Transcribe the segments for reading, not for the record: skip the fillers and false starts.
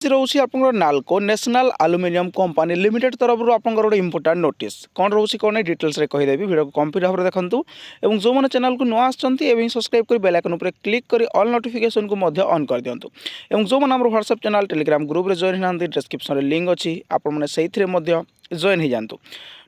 रोचे आप NALCO national aluminium company limited तरफ आप गोटे इंपोर्टाट नोटिस कौन रोचे कौन नहीं डिटेल्स कहीदेवी वीडियो को कंप्लीट भाव में देखूँ और जो मैंने चैनल को नुआ आसमें सब्सक्राइब कर बेल आइकन पर क्लिक कर ऑल नोटिफिकेशन को ऑन कर दिंतु और जो मैंने व्हाट्सएप चैनल टेलीग्राम ग्रुप में जॉइन होना डिस्क्रिप्शन में लिंक अच्छी आपने से जॉइन हो जातु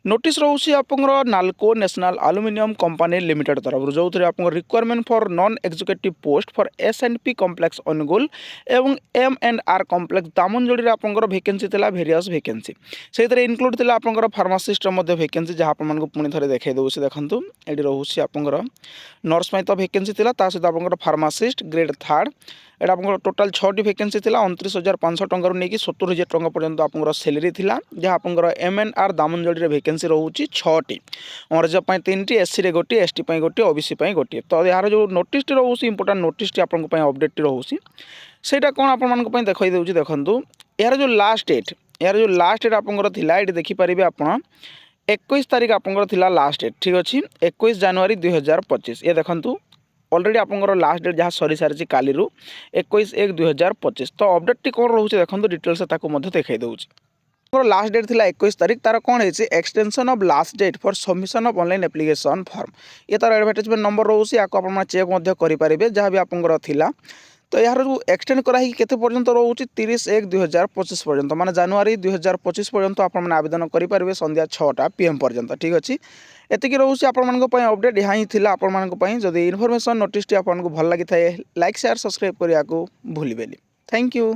नोटिस रोचे आप NALCO national aluminium company limited तरफ जो थे आप requirement for non executive post for S and P complex Angul एवं M&R कॉम्प्लेक्स दामनजोड़ी आप वैकेंसी था भेरियस वैकेंसी से इनक्लूड थी आप फार्मासीस्ट वैकेंसी जहाँ आपको पुणी थे देखा दूसरी देखूँ ये रोचे आप नर्स तो वैकेंसी थी सहित आप फार्मासीस्ट ग्रेड 3 एटा आप टोटाल 6टी वैकेंसी थी 29,500 टकर नहीं 70,000 टका पर्यंत आप सैलरी थी जहाँ आप M&R दामनजोड़ी वैकेंसी रोचे 6टी रिजर्व 3टी SC रे गोटे ST गोटे OBC गोटे तो यार जो नोटिस रोचे इंपोर्टाट नोटिस आपन अपडेट रोचे सेटा कौन आप देखा दूसरी देखूँ यार जो लास्ट डेट आप देखिपारे आप 21 तारीख आप लास्ट डेट ठीक अच्छे 21 जनवरी 2025 ये देखूँ ऑलरेडी आपंकर लास्ट डेट जहाँ सरी सारी काली 21/1/2025 तो अपडेट कौन रोचे देखो डिटेल्स देखा दूसरी लास्ट डेट थी 21 तारीख तार कौन है extension of last date for submission of online application form ये तार एडवर्टाइजमेंट नंबर रोचे आप चेक करेंगे जहाँ भी आपंकर थिला तो यार जो एक्सटेंड कराई केते पर्यंत रोचे 30/1/2025 पर्यंत माने जनवरी 2025 पर्यंत आप आवेदन करेंगे संध्या 6टा PM पर्यंत ठीक अच्छे एतिक रोचे आपण अपडेट यहाँ ही थिला आपण जदि इनफॉरमेशन नोटिस आपको भल लगी थाए लाइक शेयर सब्सक्राइब करने को भूलिबेनी थैंक यू।